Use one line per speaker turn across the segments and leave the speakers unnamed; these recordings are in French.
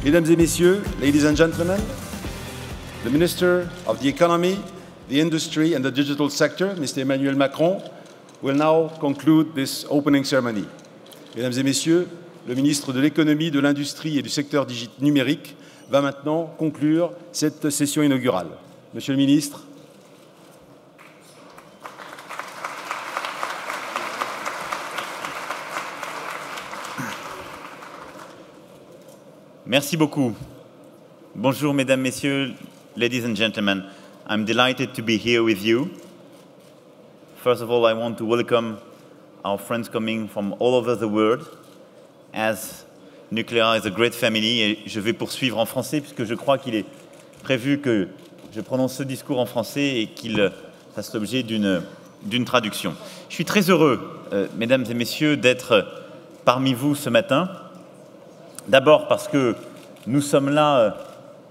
Mesdames et Messieurs, ladies and gentlemen, the Minister of the Economy, the Industry and the Digital Sector, Mr. Emmanuel Macron, will now conclude this opening ceremony. Mesdames et Messieurs, le ministre de l'Économie, de l'Industrie et du secteur numérique va maintenant conclure cette session inaugurale. Monsieur le ministre.
Merci beaucoup. Bonjour, mesdames, messieurs, ladies and gentlemen. I'm delighted to be here with you. First of all, I want to welcome our friends coming from all over the world, as Nuclea is a great family. Et je vais poursuivre en français puisque je crois qu'il est prévu que je prononce ce discours en français et qu'il fasse l'objet d'une traduction. Je suis très heureux, mesdames et messieurs, d'être parmi vous ce matin. D'abord parce que nous sommes là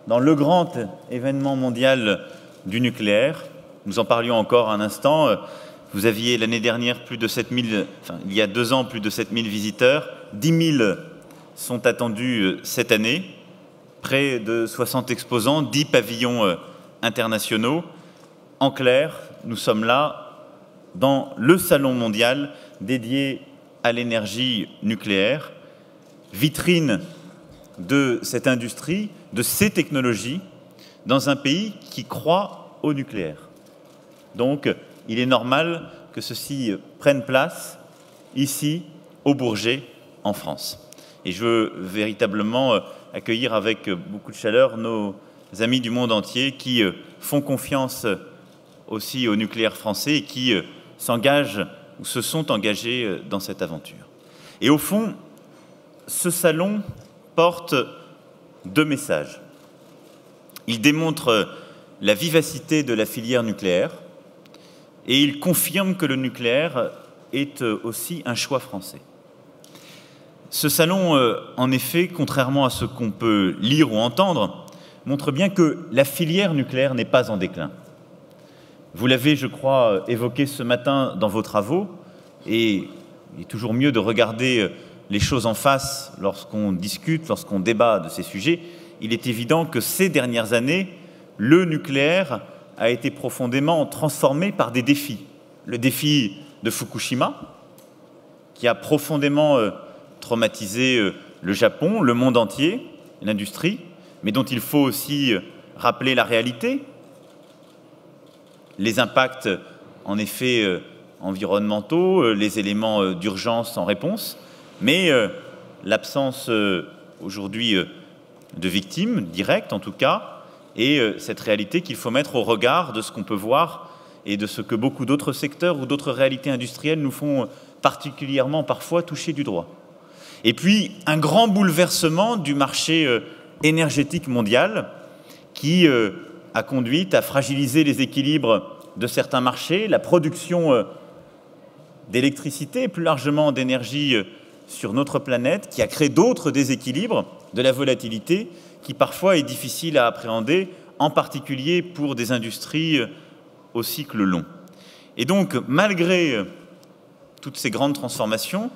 dans le grand événement mondial du nucléaire. Nous en parlions encore un instant. Vous aviez l'année dernière plus de 7000, enfin il y a 2 ans plus de 7000 visiteurs. 10 000 sont attendus cette année. Près de 60 exposants, 10 pavillons internationaux. En clair, nous sommes là dans le salon mondial dédié à l'énergie nucléaire. Vitrine de cette industrie, de ces technologies, dans un pays qui croit au nucléaire. Donc, il est normal que ceci prenne place ici, au Bourget, en France. Et je veux véritablement accueillir avec beaucoup de chaleur nos amis du monde entier qui font confiance aussi au nucléaire français et qui s'engagent ou se sont engagés dans cette aventure. Et au fond, ce salon porte 2 messages. Il démontre la vivacité de la filière nucléaire et il confirme que le nucléaire est aussi un choix français. Ce salon, en effet, contrairement à ce qu'on peut lire ou entendre, montre bien que la filière nucléaire n'est pas en déclin. Vous l'avez, je crois, évoqué ce matin dans vos travaux et il est toujours mieux de regarder les choses en face lorsqu'on discute, lorsqu'on débat de ces sujets. Il est évident que ces dernières années, le nucléaire a été profondément transformé par des défis. Le défi de Fukushima, qui a profondément traumatisé le Japon, le monde entier, l'industrie, mais dont il faut aussi rappeler la réalité, les impacts, en effet, environnementaux, les éléments d'urgence en réponse, mais l'absence aujourd'hui de victimes, directes en tout cas, et cette réalité qu'il faut mettre au regard de ce qu'on peut voir et de ce que beaucoup d'autres secteurs ou d'autres réalités industrielles nous font particulièrement parfois toucher du doigt. Et puis, un grand bouleversement du marché énergétique mondial qui a conduit à fragiliser les équilibres de certains marchés, la production d'électricité et plus largement d'énergie sur notre planète, qui a créé d'autres déséquilibres, de la volatilité, qui parfois est difficile à appréhender, en particulier pour des industries au cycle long. Et donc, malgré toutes ces grandes transformations,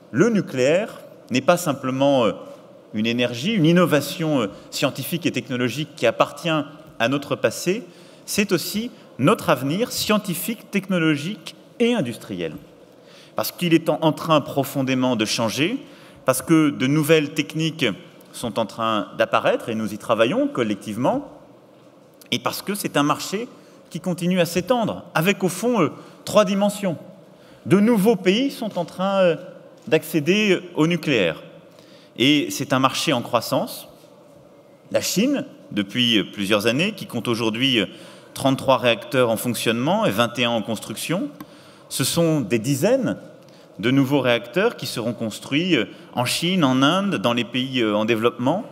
le nucléaire n'est pas simplement une énergie, une innovation scientifique et technologique qui appartient à notre passé, c'est aussi notre avenir scientifique, technologique et industriel. Parce qu'il est en train profondément de changer, parce que de nouvelles techniques sont en train d'apparaître et nous y travaillons collectivement, et parce que c'est un marché qui continue à s'étendre, avec au fond 3 dimensions. De nouveaux pays sont en train d'accéder au nucléaire, et c'est un marché en croissance. La Chine, depuis plusieurs années, qui compte aujourd'hui 33 réacteurs en fonctionnement et 21 en construction. Ce sont des dizaines de nouveaux réacteurs qui seront construits en Chine, en Inde, dans les pays en développement,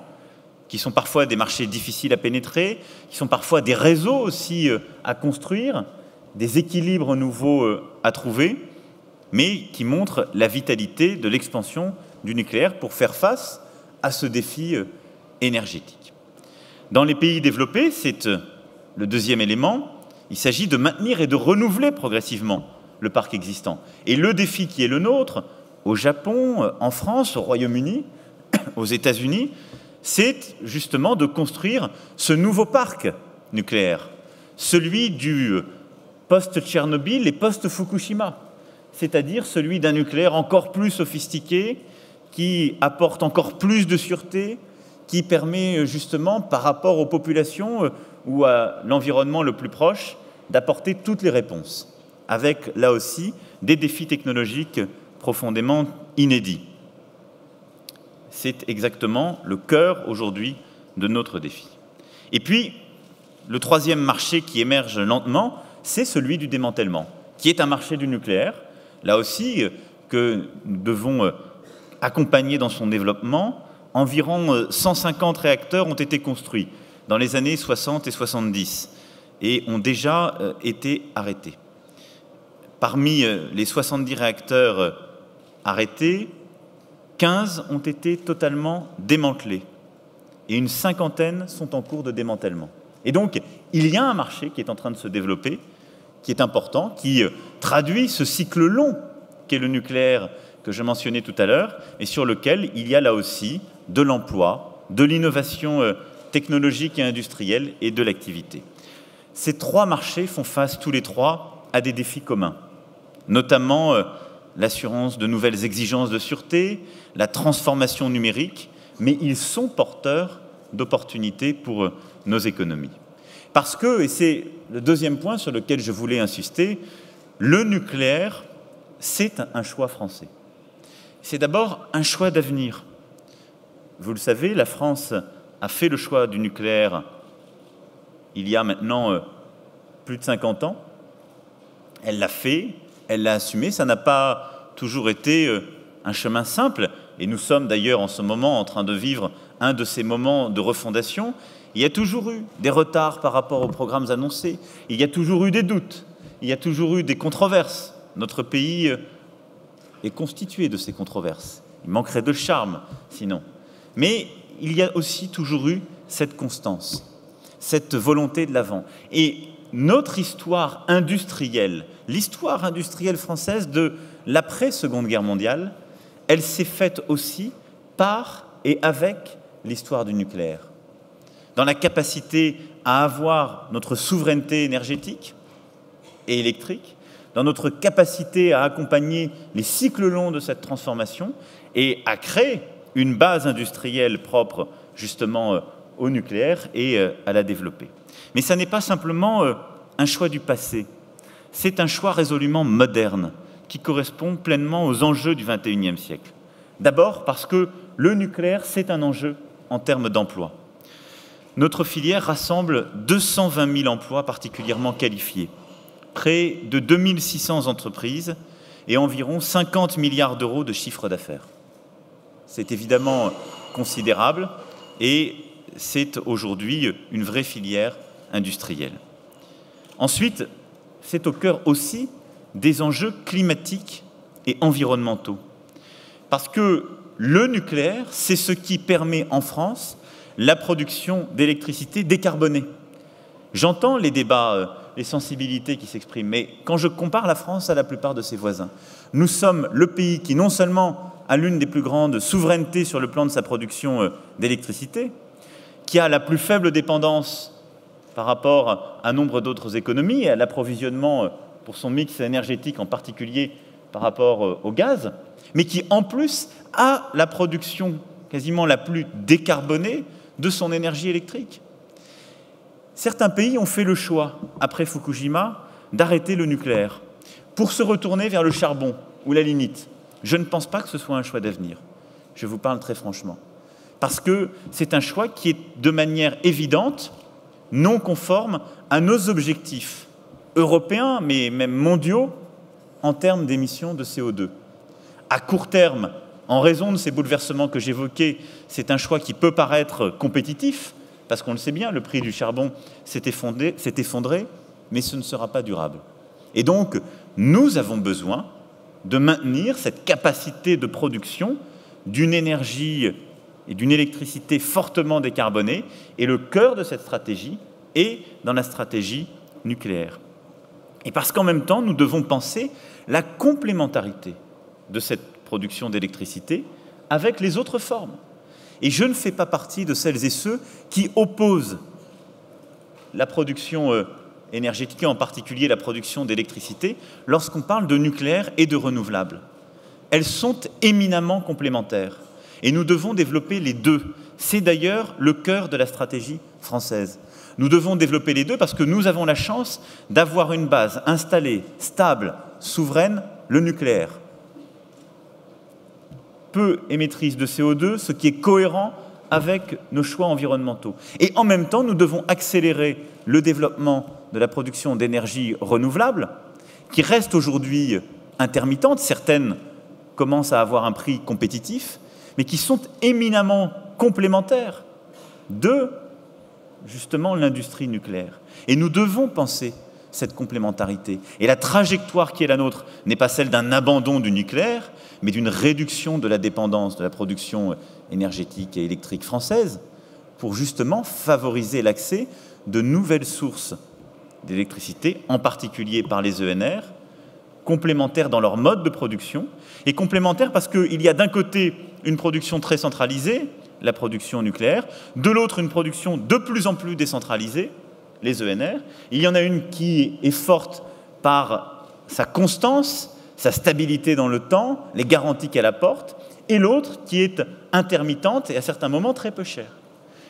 qui sont parfois des marchés difficiles à pénétrer, qui sont parfois des réseaux aussi à construire, des équilibres nouveaux à trouver, mais qui montrent la vitalité de l'expansion du nucléaire pour faire face à ce défi énergétique. Dans les pays développés, c'est le deuxième élément, il s'agit de maintenir et de renouveler progressivement le parc existant. Et le défi qui est le nôtre, au Japon, en France, au Royaume-Uni, aux États-Unis, c'est justement de construire ce nouveau parc nucléaire, celui du post-Tchernobyl et post-Fukushima, c'est-à-dire celui d'un nucléaire encore plus sophistiqué, qui apporte encore plus de sûreté, qui permet justement, par rapport aux populations ou à l'environnement le plus proche, d'apporter toutes les réponses, avec là aussi des défis technologiques profondément inédits. C'est exactement le cœur aujourd'hui de notre défi. Et puis, le troisième marché qui émerge lentement, c'est celui du démantèlement, qui est un marché du nucléaire, là aussi que nous devons accompagner dans son développement. Environ 150 réacteurs ont été construits dans les années 60 et 70 et ont déjà été arrêtés. Parmi les 70 réacteurs arrêtés, 15 ont été totalement démantelés et une cinquantaine sont en cours de démantèlement. Et donc, il y a un marché qui est en train de se développer, qui est important, qui traduit ce cycle long qu'est le nucléaire que je mentionnais tout à l'heure, et sur lequel il y a là aussi de l'emploi, de l'innovation technologique et industrielle et de l'activité. Ces trois marchés font face tous les trois à des défis communs, notamment l'assurance de nouvelles exigences de sûreté, la transformation numérique, mais ils sont porteurs d'opportunités pour nos économies. Parce que, et c'est le deuxième point sur lequel je voulais insister, le nucléaire, c'est un choix français. C'est d'abord un choix d'avenir. Vous le savez, la France a fait le choix du nucléaire il y a maintenant plus de 50 ans. Elle l'a fait, elle l'a assumé. Ça n'a pas toujours été un chemin simple. Et nous sommes d'ailleurs en ce moment en train de vivre un de ces moments de refondation. Il y a toujours eu des retards par rapport aux programmes annoncés. Il y a toujours eu des doutes. Il y a toujours eu des controverses. Notre pays est constitué de ces controverses. Il manquerait de charme, sinon. Mais il y a aussi toujours eu cette constance, cette volonté de l'avant. Et notre histoire industrielle, l'histoire industrielle française de l'après-Seconde Guerre mondiale, elle s'est faite aussi par et avec l'histoire du nucléaire. Dans la capacité à avoir notre souveraineté énergétique et électrique, dans notre capacité à accompagner les cycles longs de cette transformation et à créer une base industrielle propre justement au nucléaire et à la développer. Mais ça n'est pas simplement un choix du passé, c'est un choix résolument moderne qui correspond pleinement aux enjeux du XXIe siècle. D'abord parce que le nucléaire, c'est un enjeu en termes d'emploi. Notre filière rassemble 220 000 emplois particulièrement qualifiés, près de 2600 entreprises et environ 50 milliards d'euros de chiffre d'affaires. C'est évidemment considérable et c'est aujourd'hui une vraie filière industrielle. Ensuite, c'est au cœur aussi des enjeux climatiques et environnementaux. Parce que le nucléaire, c'est ce qui permet en France la production d'électricité décarbonée. J'entends les débats, les sensibilités qui s'expriment, mais quand je compare la France à la plupart de ses voisins, nous sommes le pays qui non seulement a l'une des plus grandes souverainetés sur le plan de sa production d'électricité, qui a la plus faible dépendance par rapport à nombre d'autres économies et à l'approvisionnement pour son mix énergétique, en particulier par rapport au gaz, mais qui en plus a la production quasiment la plus décarbonée de son énergie électrique. Certains pays ont fait le choix, après Fukushima, d'arrêter le nucléaire pour se retourner vers le charbon ou la lignite. Je ne pense pas que ce soit un choix d'avenir. Je vous parle très franchement. Parce que c'est un choix qui est de manière évidente non conforme à nos objectifs européens, mais même mondiaux, en termes d'émissions de CO2. À court terme, en raison de ces bouleversements que j'évoquais, c'est un choix qui peut paraître compétitif, parce qu'on le sait bien, le prix du charbon s'est effondré, mais ce ne sera pas durable. Et donc, nous avons besoin de maintenir cette capacité de production d'une énergie et d'une électricité fortement décarbonée, et le cœur de cette stratégie est dans la stratégie nucléaire. Et parce qu'en même temps, nous devons penser la complémentarité de cette production d'électricité avec les autres formes. Et je ne fais pas partie de celles et ceux qui opposent la production énergétique, et en particulier la production d'électricité, lorsqu'on parle de nucléaire et de renouvelables. Elles sont éminemment complémentaires. Et nous devons développer les deux. C'est d'ailleurs le cœur de la stratégie française. Nous devons développer les deux parce que nous avons la chance d'avoir une base installée, stable, souveraine, le nucléaire. Peu émettrice de CO2, ce qui est cohérent avec nos choix environnementaux. Et en même temps, nous devons accélérer le développement de la production d'énergie renouvelable, qui reste aujourd'hui intermittente. Certaines commencent à avoir un prix compétitif, mais qui sont éminemment complémentaires de, justement, l'industrie nucléaire. Et nous devons penser cette complémentarité. Et la trajectoire qui est la nôtre n'est pas celle d'un abandon du nucléaire, mais d'une réduction de la dépendance de la production énergétique et électrique française pour justement favoriser l'accès de nouvelles sources d'électricité, en particulier par les ENR, complémentaires dans leur mode de production, et complémentaires parce qu'il y a d'un côté une production très centralisée, la production nucléaire, de l'autre une production de plus en plus décentralisée, les ENR. Il y en a une qui est forte par sa constance, sa stabilité dans le temps, les garanties qu'elle apporte, et l'autre qui est intermittente et à certains moments très peu chère.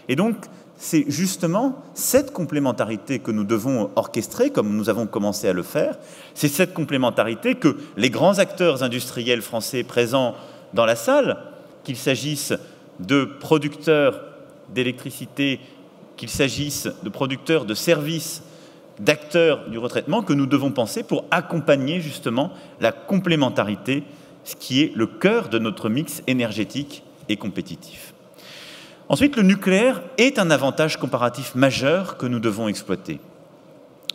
Et donc, c'est justement cette complémentarité que nous devons orchestrer, comme nous avons commencé à le faire. C'est cette complémentarité que les grands acteurs industriels français présents dans la salle, qu'il s'agisse de producteurs d'électricité, qu'il s'agisse de producteurs de services, d'acteurs du retraitement, que nous devons penser pour accompagner justement la complémentarité, ce qui est le cœur de notre mix énergétique et compétitif. Ensuite, le nucléaire est un avantage comparatif majeur que nous devons exploiter.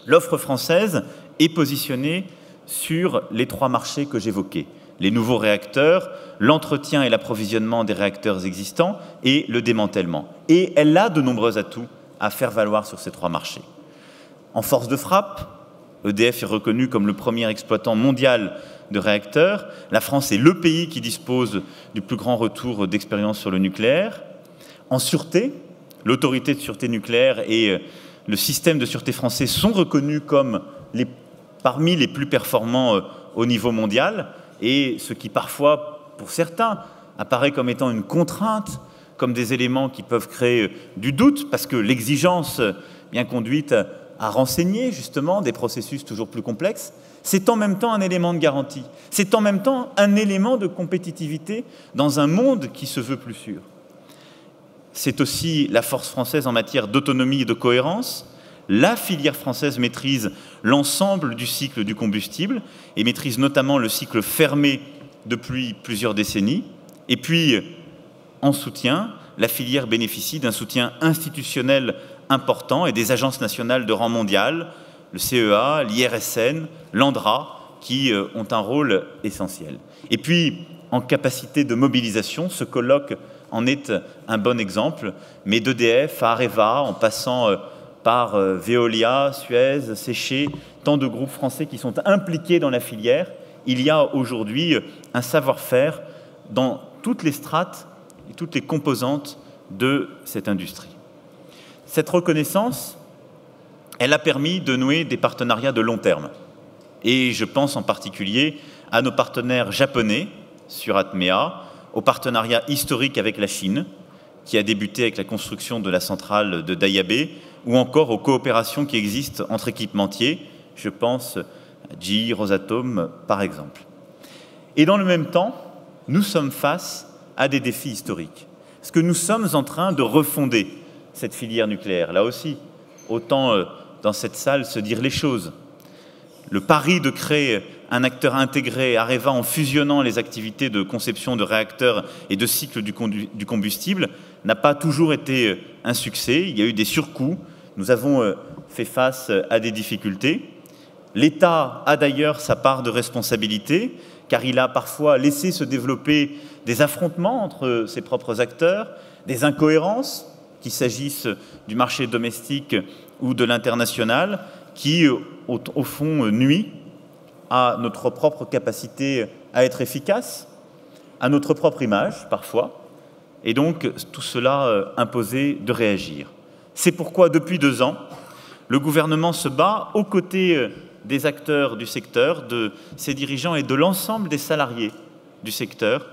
L'offre française est positionnée sur les trois marchés que j'évoquais: les nouveaux réacteurs, l'entretien et l'approvisionnement des réacteurs existants et le démantèlement. Et elle a de nombreux atouts à faire valoir sur ces trois marchés. En force de frappe, EDF est reconnu comme le premier exploitant mondial de réacteurs. La France est le pays qui dispose du plus grand retour d'expérience sur le nucléaire. En sûreté, l'autorité de sûreté nucléaire et le système de sûreté français sont reconnus comme parmi les plus performants au niveau mondial, et ce qui parfois, pour certains, apparaît comme étant une contrainte, comme des éléments qui peuvent créer du doute, parce que l'exigence bien conduite à renseigner justement des processus toujours plus complexes, c'est en même temps un élément de garantie, c'est en même temps un élément de compétitivité dans un monde qui se veut plus sûr. C'est aussi la force française en matière d'autonomie et de cohérence. La filière française maîtrise l'ensemble du cycle du combustible et maîtrise notamment le cycle fermé depuis plusieurs décennies. Et puis, en soutien, la filière bénéficie d'un soutien institutionnel important et des agences nationales de rang mondial, le CEA, l'IRSN, l'ANDRA, qui ont un rôle essentiel. Et puis, en capacité de mobilisation, ce colloque en est un bon exemple, mais d'EDF à Areva, en passant par Veolia, Suez, Séché, tant de groupes français qui sont impliqués dans la filière, il y a aujourd'hui un savoir-faire dans toutes les strates et toutes les composantes de cette industrie. Cette reconnaissance, elle a permis de nouer des partenariats de long terme. Et je pense en particulier à nos partenaires japonais sur Atmea, au partenariat historique avec la Chine, qui a débuté avec la construction de la centrale de Dayabé, ou encore aux coopérations qui existent entre équipementiers, je pense à GE, Rosatom, par exemple. Et dans le même temps, nous sommes face à des défis historiques, parce que nous sommes en train de refonder cette filière nucléaire. Là aussi, autant dans cette salle se dire les choses. Le pari de créer un acteur intégré, Areva, en fusionnant les activités de conception de réacteurs et de cycle du combustible, n'a pas toujours été un succès. Il y a eu des surcoûts. Nous avons fait face à des difficultés. L'État a d'ailleurs sa part de responsabilité, car il a parfois laissé se développer des affrontements entre ses propres acteurs, des incohérences, qu'il s'agisse du marché domestique ou de l'international, qui, au fond, nuit à notre propre capacité à être efficace, à notre propre image, parfois. et donc tout cela imposait de réagir. C'est pourquoi, depuis 2 ans, le gouvernement se bat aux côtés des acteurs du secteur, de ses dirigeants et de l'ensemble des salariés du secteur,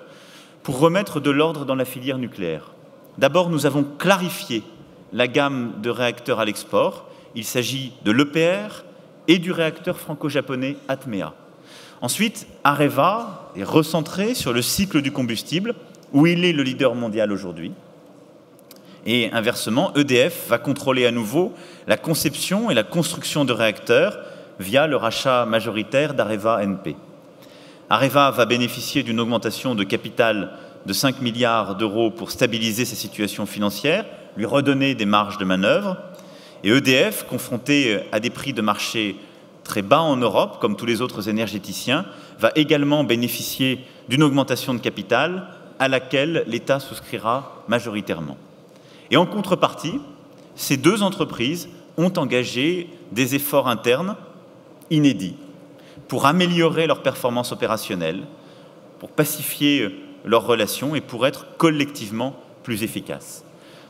pour remettre de l'ordre dans la filière nucléaire. D'abord, nous avons clarifié la gamme de réacteurs à l'export. Il s'agit de l'EPR et du réacteur franco-japonais Atmea. Ensuite, Areva est recentré sur le cycle du combustible, où il est le leader mondial aujourd'hui. Et inversement, EDF va contrôler à nouveau la conception et la construction de réacteurs via le rachat majoritaire d'Areva NP. Areva va bénéficier d'une augmentation de capital de 5 milliards d'euros pour stabiliser sa situation financière, lui redonner des marges de manœuvre. Et EDF, confronté à des prix de marché très bas en Europe, comme tous les autres énergéticiens, va également bénéficier d'une augmentation de capital à laquelle l'État souscrira majoritairement. Et en contrepartie, ces 2 entreprises ont engagé des efforts internes inédits pour améliorer leur performance opérationnelle, pour pacifier leurs relations et pour être collectivement plus efficaces.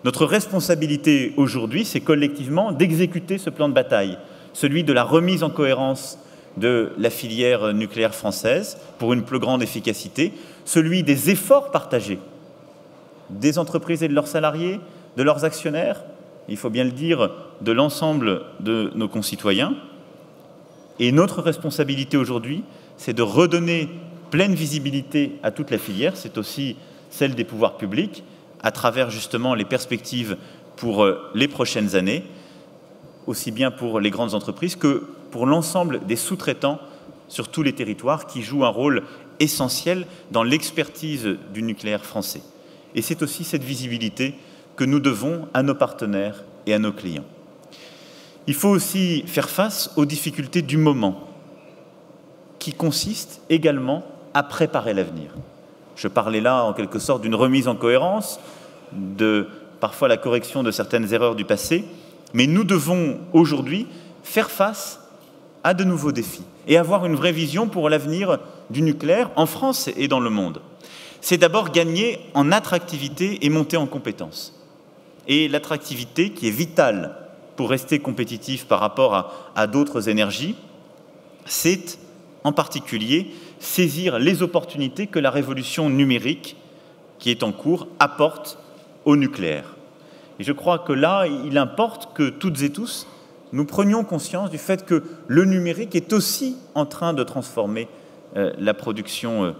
Notre responsabilité aujourd'hui, c'est collectivement d'exécuter ce plan de bataille, celui de la remise en cohérence de la filière nucléaire française pour une plus grande efficacité, celui des efforts partagés des entreprises et de leurs salariés, de leurs actionnaires, il faut bien le dire, de l'ensemble de nos concitoyens. Et notre responsabilité aujourd'hui, c'est de redonner pleine visibilité à toute la filière, c'est aussi celle des pouvoirs publics, à travers justement les perspectives pour les prochaines années, aussi bien pour les grandes entreprises que pour l'ensemble des sous-traitants sur tous les territoires qui jouent un rôle essentiel dans l'expertise du nucléaire français. Et c'est aussi cette visibilité que nous devons à nos partenaires et à nos clients. Il faut aussi faire face aux difficultés du moment, qui consistent également à préparer l'avenir. Je parlais là, en quelque sorte, d'une remise en cohérence, de parfois la correction de certaines erreurs du passé, mais nous devons aujourd'hui faire face à de nouveaux défis et avoir une vraie vision pour l'avenir du nucléaire en France et dans le monde. C'est d'abord gagner en attractivité et monter en compétences. Et l'attractivité qui est vitale pour rester compétitif par rapport à d'autres énergies, c'est en particulier saisir les opportunités que la révolution numérique qui est en cours apporte au nucléaire. Et je crois que là, il importe que toutes et tous, nous prenions conscience du fait que le numérique est aussi en train de transformer la production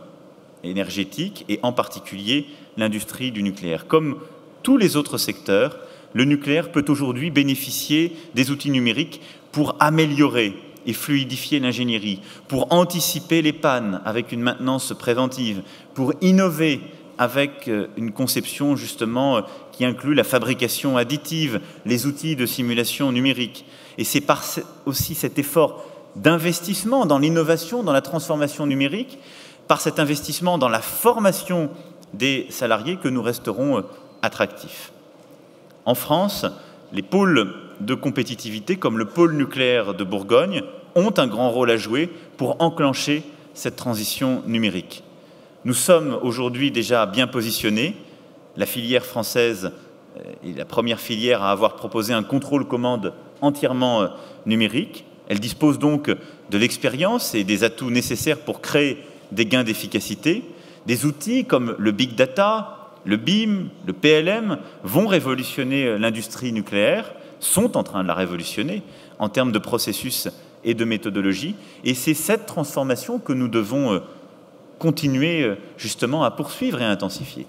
énergétique et en particulier l'industrie du nucléaire. Comme tous les autres secteurs, le nucléaire peut aujourd'hui bénéficier des outils numériques pour améliorer et fluidifier l'ingénierie, pour anticiper les pannes avec une maintenance préventive, pour innover avec une conception justement qui inclut la fabrication additive, les outils de simulation numérique. Et c'est par aussi cet effort d'investissement dans l'innovation, dans la transformation numérique, par cet investissement dans la formation des salariés que nous resterons attractifs. En France, les pôles de compétitivité, comme le pôle nucléaire de Bourgogne, ont un grand rôle à jouer pour enclencher cette transition numérique. Nous sommes aujourd'hui déjà bien positionnés. La filière française est la première filière à avoir proposé un contrôle-commande entièrement numérique. Elle dispose donc de l'expérience et des atouts nécessaires pour créer des gains d'efficacité. Des outils comme le Big Data, le BIM, le PLM vont révolutionner l'industrie nucléaire, sont en train de la révolutionner en termes de processus et de méthodologie. Et c'est cette transformation que nous devons continuer justement à poursuivre et à intensifier.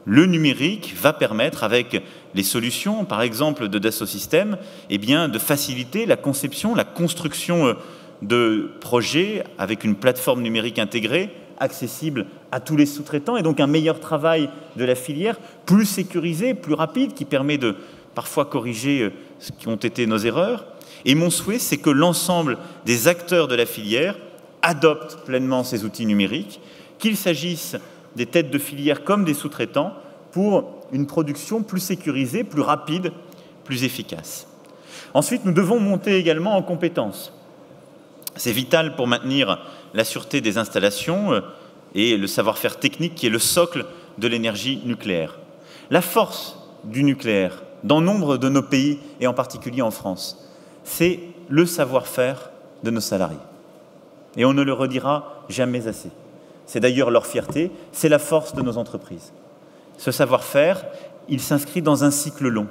Le numérique va permettre, avec les solutions, par exemple de Dassault Systèmes, eh bien, de faciliter la conception, la construction de projets avec une plateforme numérique intégrée, accessible à tous les sous-traitants, et donc un meilleur travail de la filière, plus sécurisé, plus rapide, qui permet de parfois corriger ce qui ont été nos erreurs. Et mon souhait, c'est que l'ensemble des acteurs de la filière adoptent pleinement ces outils numériques, qu'il s'agisse des têtes de filière comme des sous-traitants, pour une production plus sécurisée, plus rapide, plus efficace. Ensuite, nous devons monter également en compétences. C'est vital pour maintenir la sûreté des installations et le savoir-faire technique qui est le socle de l'énergie nucléaire. La force du nucléaire, dans nombre de nos pays, et en particulier en France, c'est le savoir-faire de nos salariés. Et on ne le redira jamais assez. C'est d'ailleurs leur fierté, c'est la force de nos entreprises. Ce savoir-faire, il s'inscrit dans un cycle long.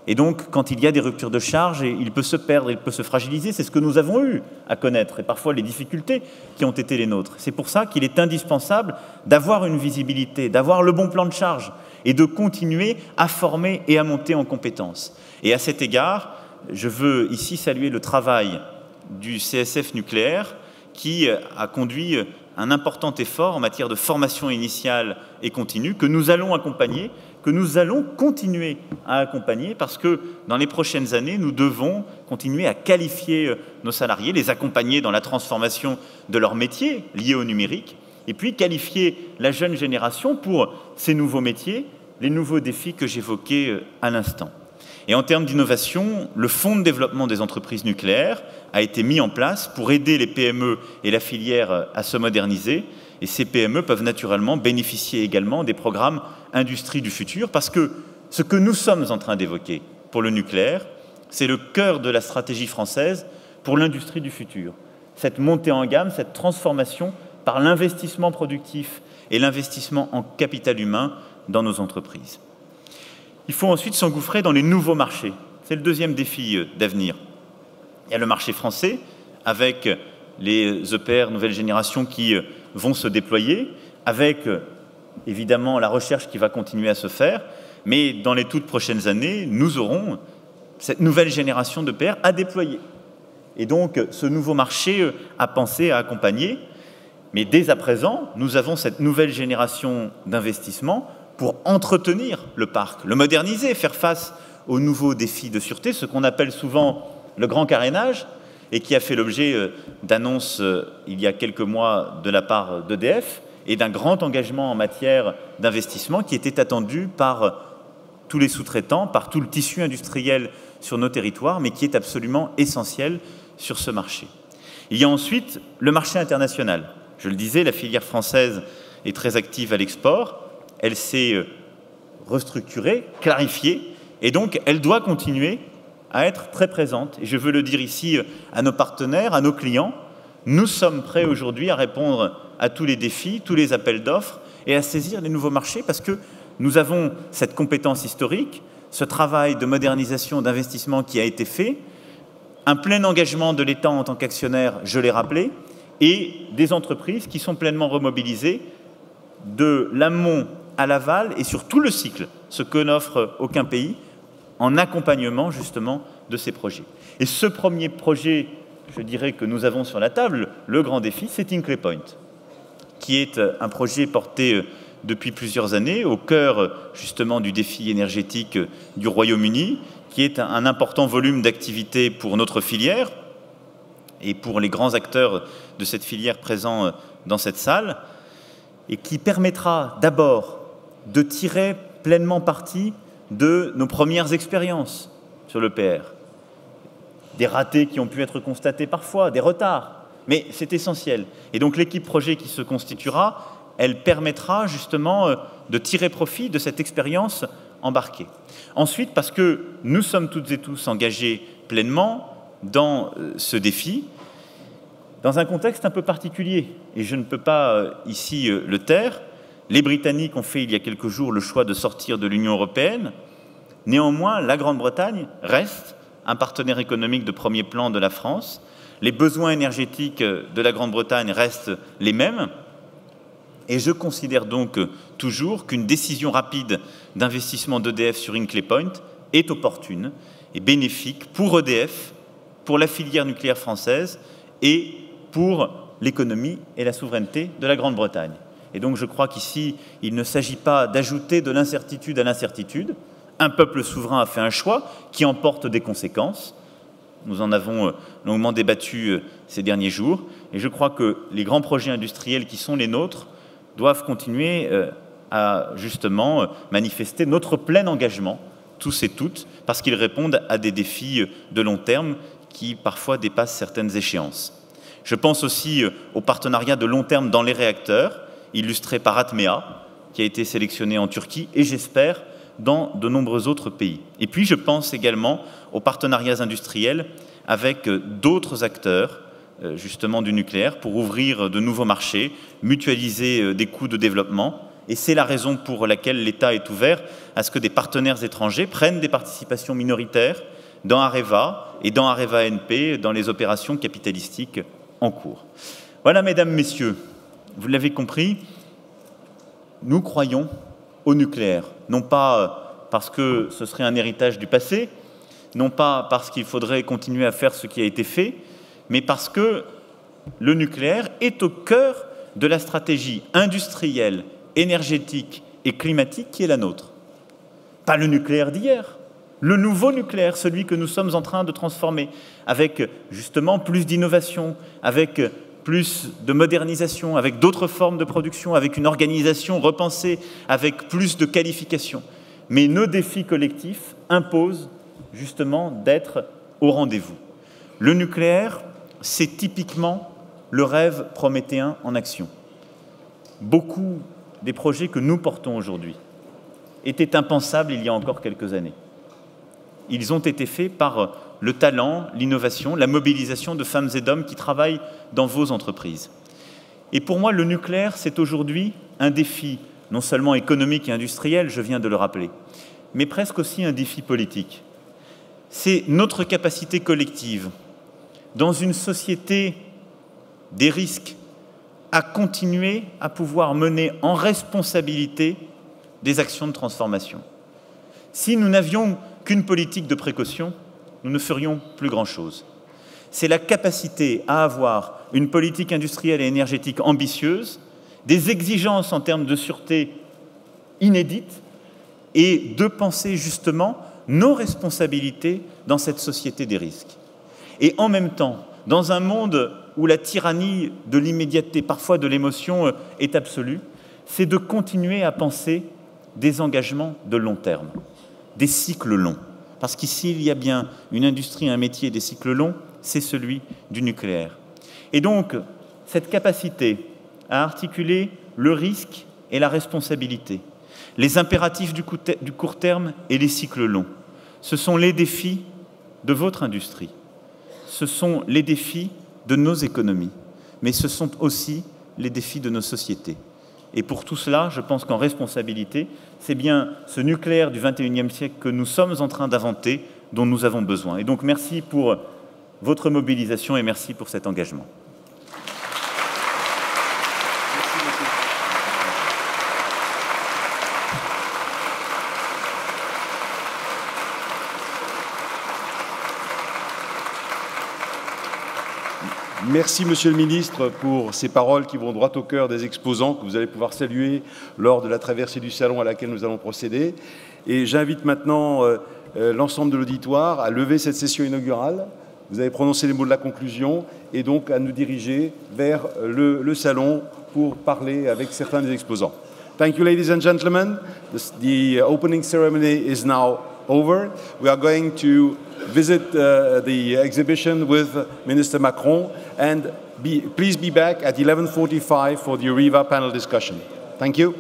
Et donc, quand il y a des ruptures de charge, il peut se perdre, il peut se fragiliser. C'est ce que nous avons eu à connaître, et parfois les difficultés qui ont été les nôtres. C'est pour ça qu'il est indispensable d'avoir une visibilité, d'avoir le bon plan de charge, et de continuer à former et à monter en compétences. Et à cet égard, je veux ici saluer le travail du CSF nucléaire, qui a conduit un important effort en matière de formation initiale et continue, que nous allons accompagner, que nous allons continuer à accompagner, parce que dans les prochaines années, nous devons continuer à qualifier nos salariés, les accompagner dans la transformation de leur métier lié au numérique, et puis qualifier la jeune génération pour ces nouveaux métiers, les nouveaux défis que j'évoquais à l'instant. Et en termes d'innovation, le Fonds de développement des entreprises nucléaires a été mis en place pour aider les PME et la filière à se moderniser. Et ces PME peuvent naturellement bénéficier également des programmes Industrie du futur, parce que ce que nous sommes en train d'évoquer pour le nucléaire, c'est le cœur de la stratégie française pour l'industrie du futur. Cette montée en gamme, cette transformation par l'investissement productif et l'investissement en capital humain dans nos entreprises. Il faut ensuite s'engouffrer dans les nouveaux marchés. C'est le deuxième défi d'avenir. Il y a le marché français, avec les EPR nouvelle génération qui vont se déployer, avec évidemment la recherche qui va continuer à se faire, mais dans les toutes prochaines années, nous aurons cette nouvelle génération d'EPR à déployer. Et donc, ce nouveau marché à penser, à accompagner. Mais dès à présent, nous avons cette nouvelle génération d'investissements pour entretenir le parc, le moderniser, faire face aux nouveaux défis de sûreté, ce qu'on appelle souvent le grand carénage, et qui a fait l'objet d'annonces il y a quelques mois de la part d'EDF, et d'un grand engagement en matière d'investissement qui était attendu par tous les sous-traitants, par tout le tissu industriel sur nos territoires, mais qui est absolument essentiel sur ce marché. Il y a ensuite le marché international. Je le disais, la filière française est très active à l'export. Elle s'est restructurée, clarifiée, et donc elle doit continuer à être très présente. Et je veux le dire ici à nos partenaires, à nos clients, nous sommes prêts aujourd'hui à répondre à tous les défis, tous les appels d'offres, et à saisir les nouveaux marchés, parce que nous avons cette compétence historique, ce travail de modernisation, d'investissement qui a été fait, un plein engagement de l'État en tant qu'actionnaire, je l'ai rappelé, et des entreprises qui sont pleinement remobilisées de l'amont à l'aval et sur tout le cycle, ce que n'offre aucun pays, en accompagnement justement de ces projets. Et ce premier projet, je dirais que nous avons sur la table, le grand défi, c'est Hinkley Point, qui est un projet porté depuis plusieurs années au cœur justement du défi énergétique du Royaume-Uni, qui est un important volume d'activité pour notre filière et pour les grands acteurs de cette filière présents dans cette salle, et qui permettra d'abord de tirer pleinement parti de nos premières expériences sur l'EPR. Des ratés qui ont pu être constatés parfois, des retards, mais c'est essentiel. Et donc l'équipe projet qui se constituera, elle permettra justement de tirer profit de cette expérience embarquée. Ensuite, parce que nous sommes toutes et tous engagés pleinement dans ce défi, dans un contexte un peu particulier, et je ne peux pas ici le taire. Les Britanniques ont fait il y a quelques jours le choix de sortir de l'Union européenne. Néanmoins, la Grande-Bretagne reste un partenaire économique de premier plan de la France. Les besoins énergétiques de la Grande-Bretagne restent les mêmes. Et je considère donc toujours qu'une décision rapide d'investissement d'EDF sur Hinkley Point est opportune et bénéfique pour EDF, pour la filière nucléaire française et pour l'économie et la souveraineté de la Grande-Bretagne. Et donc je crois qu'ici, il ne s'agit pas d'ajouter de l'incertitude à l'incertitude. Un peuple souverain a fait un choix qui emporte des conséquences. Nous en avons longuement débattu ces derniers jours. Et je crois que les grands projets industriels qui sont les nôtres doivent continuer à justement manifester notre plein engagement, tous et toutes, parce qu'ils répondent à des défis de long terme qui parfois dépassent certaines échéances. Je pense aussi au partenariat de long terme dans les réacteurs, illustré par Atmea, qui a été sélectionné en Turquie, et j'espère dans de nombreux autres pays. Et puis je pense également aux partenariats industriels avec d'autres acteurs justement du nucléaire pour ouvrir de nouveaux marchés, mutualiser des coûts de développement. Et c'est la raison pour laquelle l'État est ouvert à ce que des partenaires étrangers prennent des participations minoritaires dans Areva et dans Areva NP, dans les opérations capitalistiques en cours. Voilà, mesdames, messieurs, vous l'avez compris, nous croyons au nucléaire, non pas parce que ce serait un héritage du passé, non pas parce qu'il faudrait continuer à faire ce qui a été fait, mais parce que le nucléaire est au cœur de la stratégie industrielle, énergétique et climatique qui est la nôtre. Pas le nucléaire d'hier, le nouveau nucléaire, celui que nous sommes en train de transformer, avec justement plus d'innovation, avec plus de modernisation, avec d'autres formes de production, avec une organisation repensée, avec plus de qualifications. Mais nos défis collectifs imposent justement d'être au rendez-vous. Le nucléaire, c'est typiquement le rêve prométhéen en action. Beaucoup des projets que nous portons aujourd'hui étaient impensables il y a encore quelques années. Ils ont été faits par le talent, l'innovation, la mobilisation de femmes et d'hommes qui travaillent dans vos entreprises. Et pour moi, le nucléaire, c'est aujourd'hui un défi non seulement économique et industriel, je viens de le rappeler, mais presque aussi un défi politique. C'est notre capacité collective, dans une société des risques, à continuer à pouvoir mener en responsabilité des actions de transformation. Si nous n'avions qu'une politique de précaution, nous ne ferions plus grand-chose. C'est la capacité à avoir une politique industrielle et énergétique ambitieuse, des exigences en termes de sûreté inédites et de penser justement nos responsabilités dans cette société des risques. Et en même temps, dans un monde où la tyrannie de l'immédiateté, parfois de l'émotion, est absolue, c'est de continuer à penser des engagements de long terme, des cycles longs. Parce qu'ici, il y a bien une industrie, un métier des cycles longs, c'est celui du nucléaire. Et donc, cette capacité à articuler le risque et la responsabilité, les impératifs du court terme et les cycles longs, ce sont les défis de votre industrie, ce sont les défis de nos économies, mais ce sont aussi les défis de nos sociétés. Et pour tout cela, je pense qu'en responsabilité, c'est bien ce nucléaire du XXIe siècle que nous sommes en train d'inventer, dont nous avons besoin. Et donc merci pour votre mobilisation et merci pour cet engagement.
Merci, Monsieur le Ministre, pour ces paroles qui vont droit au cœur des exposants que vous allez pouvoir saluer lors de la traversée du salon à laquelle nous allons procéder. Et j'invite maintenant l'ensemble de l'auditoire à lever cette session inaugurale. Vous avez prononcé les mots de la conclusion et donc à nous diriger vers le salon pour parler avec certains des exposants. Thank you, ladies and gentlemen. The opening ceremony is now over. We are going to visit the exhibition with Minister Macron and please be back at 11:45 for the Areva panel discussion. Thank you.